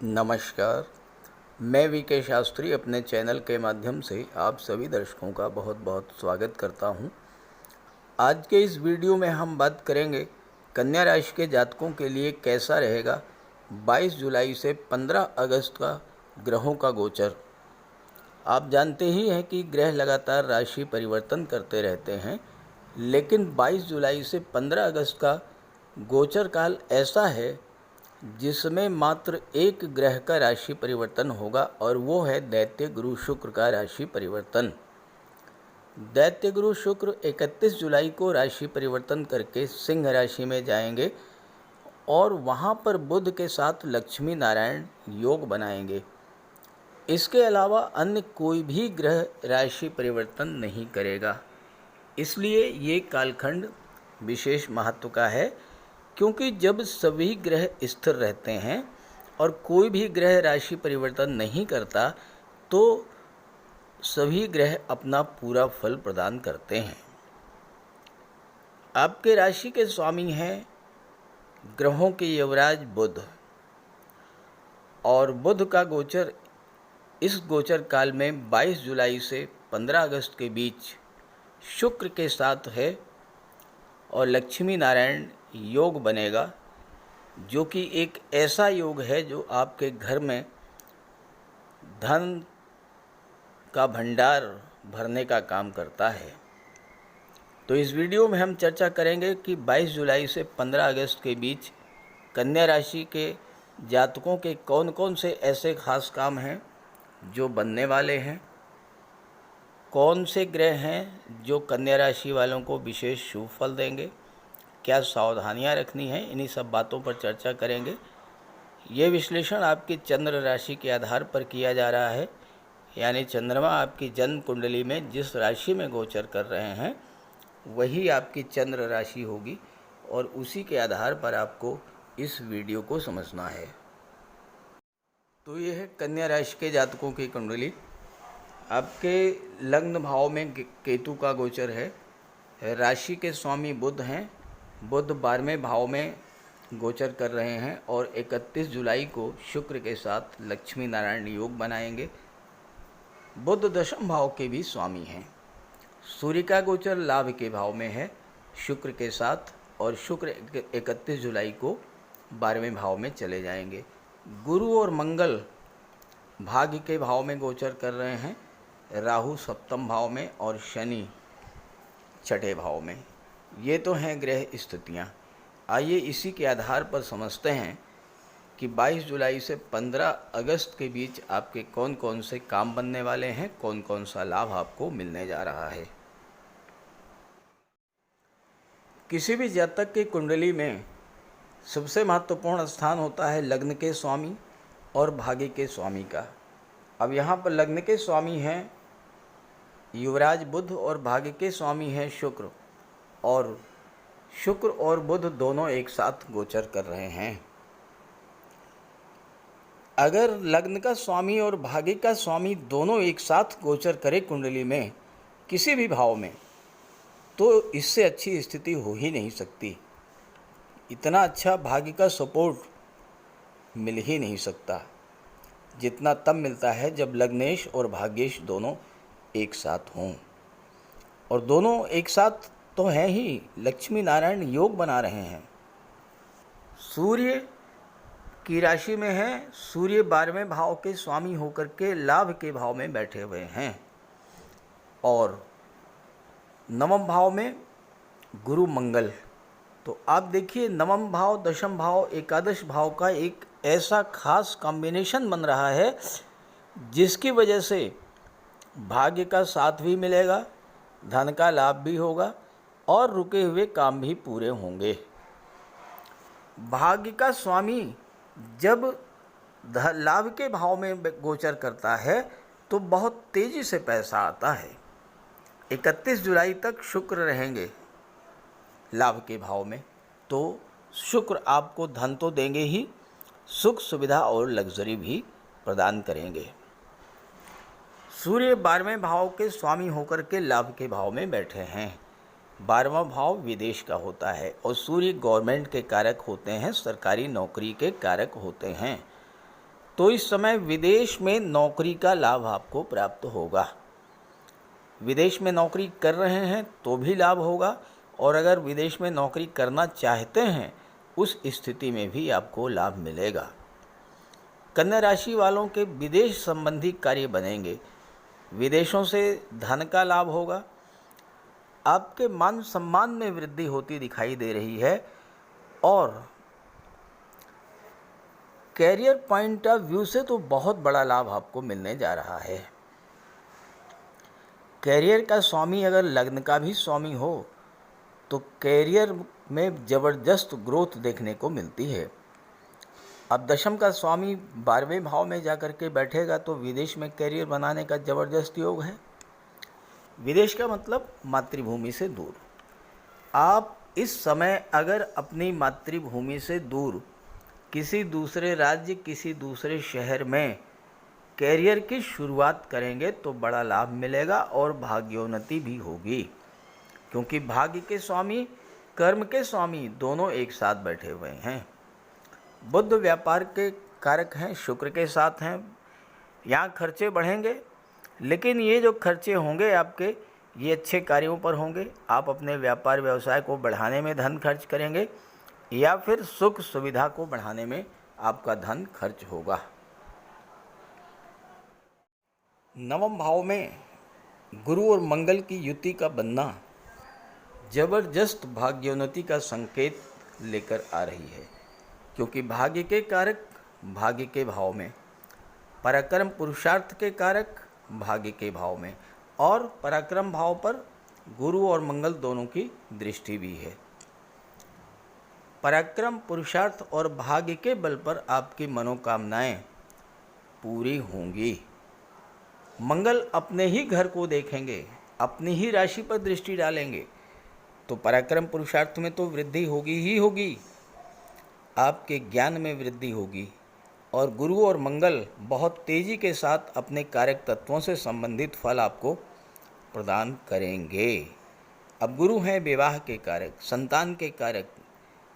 नमस्कार। मैं वीके शास्त्री अपने चैनल के माध्यम से आप सभी दर्शकों का बहुत बहुत स्वागत करता हूं। आज के इस वीडियो में हम बात करेंगे कन्या राशि के जातकों के लिए कैसा रहेगा 22 जुलाई से 15 अगस्त का ग्रहों का गोचर। आप जानते ही हैं कि ग्रह लगातार राशि परिवर्तन करते रहते हैं, लेकिन 22 जुलाई से 15 अगस्त का गोचर काल ऐसा है जिसमें मात्र एक ग्रह का राशि परिवर्तन होगा और वो है दैत्य गुरु शुक्र का राशि परिवर्तन। दैत्य गुरु शुक्र 31 जुलाई को राशि परिवर्तन करके सिंह राशि में जाएंगे और वहाँ पर बुध के साथ लक्ष्मी नारायण योग बनाएंगे। इसके अलावा अन्य कोई भी ग्रह राशि परिवर्तन नहीं करेगा। इसलिए ये कालखंड विशेष महत्व का है, क्योंकि जब सभी ग्रह स्थिर रहते हैं और कोई भी ग्रह राशि परिवर्तन नहीं करता तो सभी ग्रह अपना पूरा फल प्रदान करते हैं। आपके राशि के स्वामी हैं ग्रहों के युवराज बुध, और बुध का गोचर इस गोचर काल में 22 जुलाई से 15 अगस्त के बीच शुक्र के साथ है और लक्ष्मी नारायण योग बनेगा, जो कि एक ऐसा योग है जो आपके घर में धन का भंडार भरने का काम करता है। तो इस वीडियो में हम चर्चा करेंगे कि 22 जुलाई से 15 अगस्त के बीच कन्या राशि के जातकों के कौन कौन से ऐसे खास काम हैं जो बनने वाले हैं, कौन से ग्रह हैं जो कन्या राशि वालों को विशेष शुभ फल देंगे, क्या सावधानियां रखनी है, इन्हीं सब बातों पर चर्चा करेंगे। ये विश्लेषण आपकी चंद्र राशि के आधार पर किया जा रहा है, यानी चंद्रमा आपकी जन्म कुंडली में जिस राशि में गोचर कर रहे हैं वही आपकी चंद्र राशि होगी और उसी के आधार पर आपको इस वीडियो को समझना है। तो ये है कन्या राशि के जातकों की कुंडली। आपके लग्न भाव में केतु का गोचर है। राशि के स्वामी बुध हैं। बुध 12वें भाव में गोचर कर रहे हैं और 31 जुलाई को शुक्र के साथ लक्ष्मी नारायण योग बनाएंगे। बुध दशम भाव के भी स्वामी हैं। सूर्य का गोचर लाभ के भाव में है शुक्र के साथ, और शुक्र 31 जुलाई को 12वें भाव में चले जाएंगे। गुरु और मंगल भाग्य के भाव में गोचर कर रहे हैं, राहु सप्तम भाव में और शनि छठे भाव में। ये तो हैं ग्रह स्थितियाँ। आइए इसी के आधार पर समझते हैं कि 22 जुलाई से 15 अगस्त के बीच आपके कौन कौन से काम बनने वाले हैं, कौन कौन सा लाभ आपको मिलने जा रहा है। किसी भी जातक की कुंडली में सबसे महत्वपूर्ण स्थान होता है लग्न के स्वामी और भाग्य के स्वामी का। अब यहाँ पर लग्न के स्वामी हैं युवराज बुध और भाग्य के स्वामी हैं शुक्र, और शुक्र और बुध दोनों एक साथ गोचर कर रहे हैं। अगर लग्न का स्वामी और भाग्य का स्वामी दोनों एक साथ गोचर करे कुंडली में किसी भी भाव में, तो इससे अच्छी स्थिति हो ही नहीं सकती। इतना अच्छा भाग्य का सपोर्ट मिल ही नहीं सकता जितना तब मिलता है जब लग्नेश और भाग्येश दोनों एक साथ हों। और दोनों एक साथ तो हैं ही, लक्ष्मी नारायण योग बना रहे हैं। सूर्य की राशि में है, सूर्य 12वें भाव के स्वामी होकर के लाभ के भाव में बैठे हुए हैं, और नवम भाव में गुरु मंगल। तो आप देखिए नवम भाव, दशम भाव, एकादश भाव का एक ऐसा खास कॉम्बिनेशन बन रहा है जिसकी वजह से भाग्य का साथ भी मिलेगा, धन का लाभ भी होगा और रुके हुए काम भी पूरे होंगे। भाग्य का स्वामी जब लाभ के भाव में गोचर करता है तो बहुत तेज़ी से पैसा आता है। 31 जुलाई तक शुक्र रहेंगे लाभ के भाव में, तो शुक्र आपको धन तो देंगे ही, सुख सुविधा और लग्जरी भी प्रदान करेंगे। सूर्य 12वें भाव के स्वामी होकर के लाभ के भाव में बैठे हैं। 12वां भाव विदेश का होता है और सूर्य गवर्नमेंट के कारक होते हैं, सरकारी नौकरी के कारक होते हैं। तो इस समय विदेश में नौकरी का लाभ आपको प्राप्त होगा। विदेश में नौकरी कर रहे हैं तो भी लाभ होगा, और अगर विदेश में नौकरी करना चाहते हैं उस स्थिति में भी आपको लाभ मिलेगा। कन्या राशि वालों के विदेश संबंधी कार्य बनेंगे। विदेशों से धन का लाभ होगा। आपके मान सम्मान में वृद्धि होती दिखाई दे रही है, और कैरियर पॉइंट ऑफ व्यू से तो बहुत बड़ा लाभ आपको मिलने जा रहा है। कैरियर का स्वामी अगर लग्न का भी स्वामी हो तो कैरियर में ज़बरदस्त ग्रोथ देखने को मिलती है। अब दशम का स्वामी 12वें भाव में जाकर के बैठेगा तो विदेश में कैरियर बनाने का ज़बरदस्त योग है। विदेश का मतलब मातृभूमि से दूर। आप इस समय अगर अपनी मातृभूमि से दूर किसी दूसरे राज्य, किसी दूसरे शहर में कैरियर की शुरुआत करेंगे तो बड़ा लाभ मिलेगा और भाग्योन्नति भी होगी, क्योंकि भाग्य के स्वामी, कर्म के स्वामी दोनों एक साथ बैठे हुए हैं। बुध व्यापार के कारक हैं, शुक्र के साथ हैं। यहाँ खर्चे बढ़ेंगे, लेकिन ये जो खर्चे होंगे आपके, ये अच्छे कार्यों पर होंगे। आप अपने व्यापार व्यवसाय को बढ़ाने में धन खर्च करेंगे, या फिर सुख सुविधा को बढ़ाने में आपका धन खर्च होगा। नवम भाव में गुरु और मंगल की युति का बनना जबरदस्त भाग्योन्नति का संकेत लेकर आ रही है, क्योंकि भाग्य के कारक भाग्य के भाव में, पराक्रम पुरुषार्थ के कारक भाग्य के भाव में, और पराक्रम भाव पर गुरु और मंगल दोनों की दृष्टि भी है। पराक्रम, पुरुषार्थ और भाग्य के बल पर आपकी मनोकामनाएं पूरी होंगी। मंगल अपने ही घर को देखेंगे, अपनी ही राशि पर दृष्टि डालेंगे, तो पराक्रम पुरुषार्थ में तो वृद्धि होगी ही होगी, आपके ज्ञान में वृद्धि होगी, और गुरु और मंगल बहुत तेज़ी के साथ अपने कारक तत्वों से संबंधित फल आपको प्रदान करेंगे। अब गुरु हैं विवाह के कारक, संतान के कारक,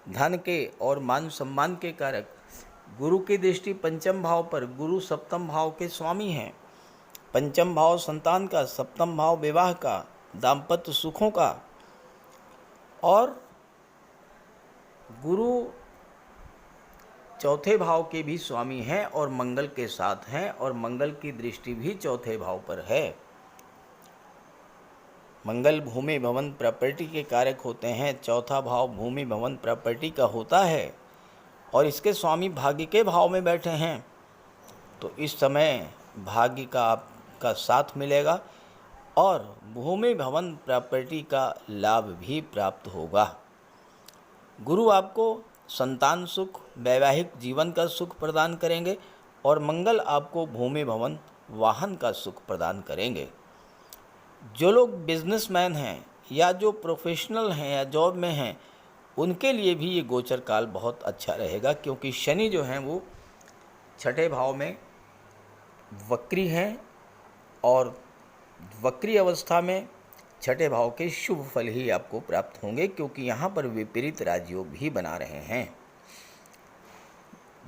धन के और मान सम्मान के कारक। गुरु की दृष्टि पंचम भाव पर, गुरु सप्तम भाव के स्वामी हैं। पंचम भाव संतान का, सप्तम भाव विवाह का, दाम्पत्य सुखों का, और गुरु चौथे भाव के भी स्वामी हैं और मंगल के साथ हैं, और मंगल की दृष्टि भी चौथे भाव पर है। मंगल भूमि भवन प्रॉपर्टी के कारक होते हैं। चौथा भाव भूमि भवन प्रॉपर्टी का होता है, और इसके स्वामी भाग्य के भाव में बैठे हैं, तो इस समय भाग्य का आपका साथ मिलेगा और भूमि भवन प्रॉपर्टी का लाभ भी प्राप्त होगा। गुरु आपको संतान सुख, वैवाहिक जीवन का सुख प्रदान करेंगे, और मंगल आपको भूमि भवन वाहन का सुख प्रदान करेंगे। जो लोग बिजनेसमैन हैं या जो प्रोफेशनल हैं या जॉब में हैं, उनके लिए भी ये गोचर काल बहुत अच्छा रहेगा, क्योंकि शनि जो हैं वो छठे भाव में वक्री हैं, और वक्री अवस्था में छठे भाव के शुभ फल ही आपको प्राप्त होंगे, क्योंकि यहाँ पर विपरीत राजयोग भी बना रहे हैं।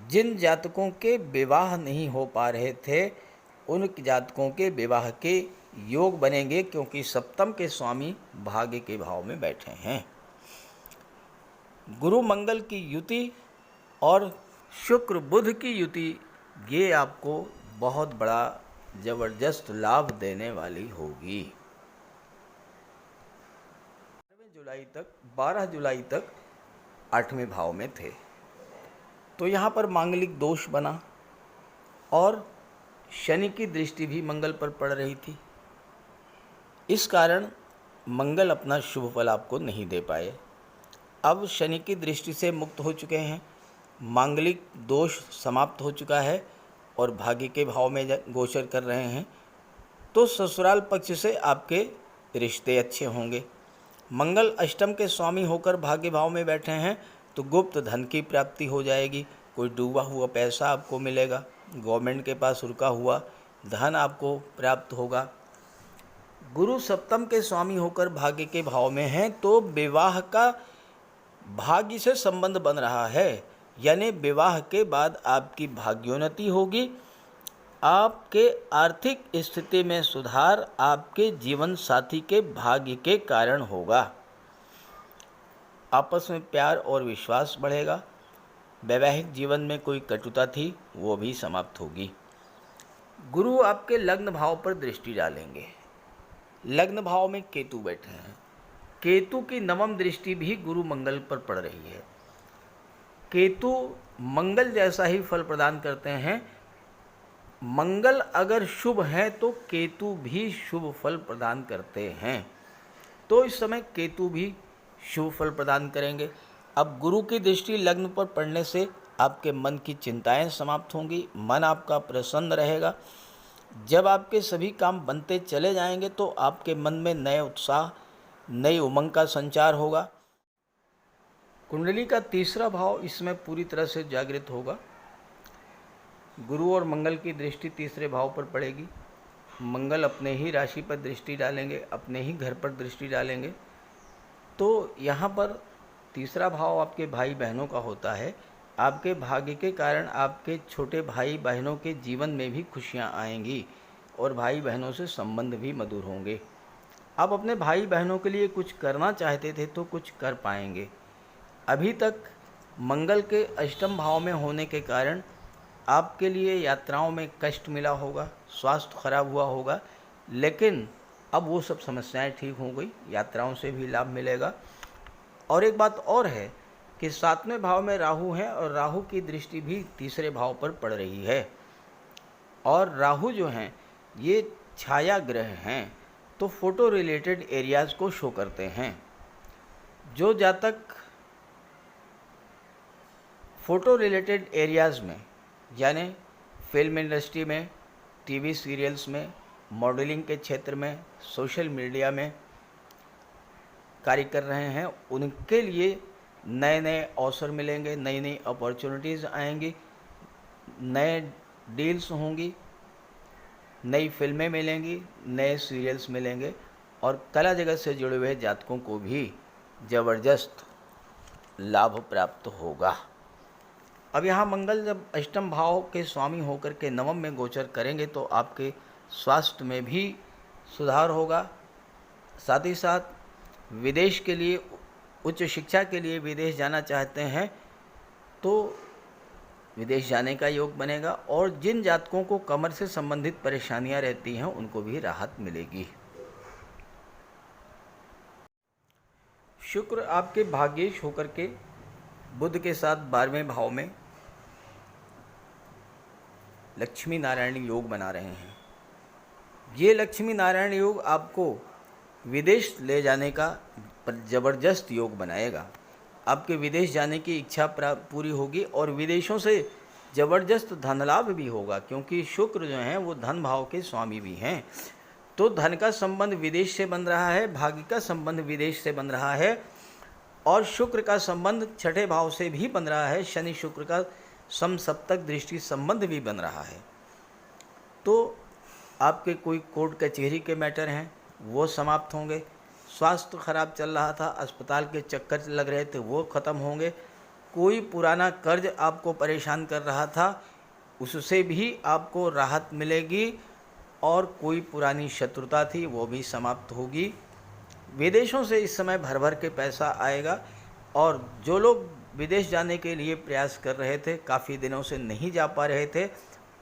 जिन जातकों के विवाह नहीं हो पा रहे थे, उन जातकों के विवाह के योग बनेंगे, क्योंकि सप्तम के स्वामी भाग्य के भाव में बैठे हैं। गुरु मंगल की युति और शुक्र बुध की युति, ये आपको बहुत बड़ा ज़बरदस्त लाभ देने वाली होगी। 12 जुलाई तक 8वें भाव में थे, तो यहाँ पर मांगलिक दोष बना, और शनि की दृष्टि भी मंगल पर पड़ रही थी। इस कारण मंगल अपना शुभ फल आपको नहीं दे पाए। अब शनि की दृष्टि से मुक्त हो चुके हैं, मांगलिक दोष समाप्त हो चुका है, और भाग्य के भाव में गोचर कर रहे हैं, तो ससुराल पक्ष से आपके रिश्ते अच्छे होंगे। मंगल अष्टम के स्वामी होकर भाग्य भाव में बैठे हैं, तो गुप्त धन की प्राप्ति हो जाएगी। कोई डूबा हुआ पैसा आपको मिलेगा, गवर्नमेंट के पास रुका हुआ धन आपको प्राप्त होगा। गुरु सप्तम के स्वामी होकर भाग्य के भाव में हैं, तो विवाह का भाग्य से संबंध बन रहा है, यानी विवाह के बाद आपकी भाग्योन्नति होगी, आपके आर्थिक स्थिति में सुधार आपके जीवन साथी के भाग्य के कारण होगा। आपस में प्यार और विश्वास बढ़ेगा। वैवाहिक जीवन में कोई कटुता थी वो भी समाप्त होगी। गुरु आपके लग्न भाव पर दृष्टि डालेंगे। लग्न भाव में केतु बैठे हैं। केतु की नवम दृष्टि भी गुरु मंगल पर पड़ रही है। केतु मंगल जैसा ही फल प्रदान करते हैं। मंगल अगर शुभ है तो केतु भी शुभ फल प्रदान करते हैं। तो इस समय केतु भी शुभ फल प्रदान करेंगे। अब गुरु की दृष्टि लग्न पर पड़ने से आपके मन की चिंताएं समाप्त होंगी, मन आपका प्रसन्न रहेगा। जब आपके सभी काम बनते चले जाएंगे तो आपके मन में नए उत्साह, नई उमंग का संचार होगा। कुंडली का तीसरा भाव इसमें पूरी तरह से जागृत होगा। गुरु और मंगल की दृष्टि तीसरे भाव पर पड़ेगी। मंगल अपने ही राशि पर दृष्टि डालेंगे, अपने ही घर पर दृष्टि डालेंगे। तो यहाँ पर तीसरा भाव आपके भाई बहनों का होता है। आपके भाग्य के कारण आपके छोटे भाई बहनों के जीवन में भी खुशियाँ आएंगी और भाई बहनों से संबंध भी मधुर होंगे। आप अपने भाई बहनों के लिए कुछ करना चाहते थे तो कुछ कर पाएंगे। अभी तक मंगल के अष्टम भाव में होने के कारण आपके लिए यात्राओं में कष्ट मिला होगा, स्वास्थ्य खराब हुआ होगा, लेकिन अब वो सब समस्याएं ठीक हो गई, यात्राओं से भी लाभ मिलेगा। और एक बात और है कि 7वें भाव में राहु है और राहु की दृष्टि भी तीसरे भाव पर पड़ रही है। और राहु जो हैं ये छाया ग्रह हैं, तो फोटो रिलेटेड एरियाज़ को शो करते हैं। जो जातक फ़ोटो रिलेटेड एरियाज़ में यानी फिल्म इंडस्ट्री में, टीवी सीरियल्स में, मॉडलिंग के क्षेत्र में, सोशल मीडिया में कार्य कर रहे हैं, उनके लिए नए नए अवसर मिलेंगे, नई नई अपॉर्चुनिटीज़ आएंगी, नए डील्स होंगी, नई फिल्में मिलेंगी, नए सीरियल्स मिलेंगे। और कला जगत से जुड़े हुए जातकों को भी ज़बरदस्त लाभ प्राप्त होगा। अब यहाँ मंगल जब अष्टम भाव के स्वामी होकर के नवम में गोचर करेंगे तो आपके स्वास्थ्य में भी सुधार होगा। साथ ही साथ विदेश के लिए, उच्च शिक्षा के लिए विदेश जाना चाहते हैं तो विदेश जाने का योग बनेगा। और जिन जातकों को कमर से संबंधित परेशानियां रहती हैं उनको भी राहत मिलेगी। शुक्र आपके भाग्येश होकर के बुध के साथ 12वें भाव में लक्ष्मी नारायण योग बना रहे हैं। ये लक्ष्मी नारायण योग आपको विदेश ले जाने का ज़बरदस्त योग बनाएगा। आपके विदेश जाने की इच्छा पूरी होगी और विदेशों से ज़बरदस्त धन लाभ भी होगा, क्योंकि शुक्र जो हैं वो धन भाव के स्वामी भी हैं। तो धन का संबंध विदेश से बन रहा है, भाग्य का संबंध विदेश से बन रहा है और शुक्र का संबंध छठे भाव से भी बन रहा है। शनि शुक्र का समसप्तक दृष्टि संबंध भी बन रहा है। तो आपके कोई कोर्ट कचहरी के मैटर हैं वो समाप्त होंगे। स्वास्थ्य खराब चल रहा था, अस्पताल के चक्कर लग रहे थे, वो ख़त्म होंगे। कोई पुराना कर्ज आपको परेशान कर रहा था उससे भी आपको राहत मिलेगी और कोई पुरानी शत्रुता थी वो भी समाप्त होगी। विदेशों से इस समय भर भर के पैसा आएगा और जो लोग विदेश जाने के लिए प्रयास कर रहे थे, काफ़ी दिनों से नहीं जा पा रहे थे,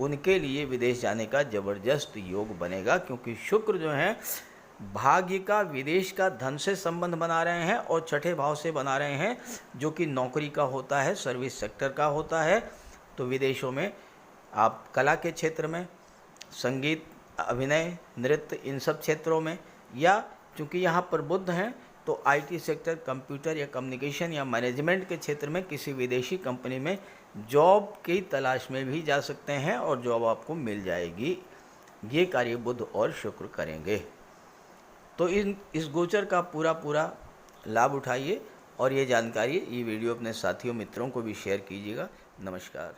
उनके लिए विदेश जाने का ज़बरदस्त योग बनेगा, क्योंकि शुक्र जो हैं भाग्य का, विदेश का, धन से संबंध बना रहे हैं और छठे भाव से बना रहे हैं जो कि नौकरी का होता है, सर्विस सेक्टर का होता है। तो विदेशों में आप कला के क्षेत्र में, संगीत, अभिनय, नृत्य, इन सब क्षेत्रों में, या चूँकि यहाँ पर बुध हैं तो आईटी सेक्टर, कंप्यूटर या कम्युनिकेशन या मैनेजमेंट के क्षेत्र में किसी विदेशी कंपनी में जॉब की तलाश में भी जा सकते हैं और जॉब आपको मिल जाएगी। ये कार्य बुध और शुक्र करेंगे। तो इस गोचर का पूरा लाभ उठाइए और ये जानकारी, ये वीडियो अपने साथियों मित्रों को भी शेयर कीजिएगा। नमस्कार।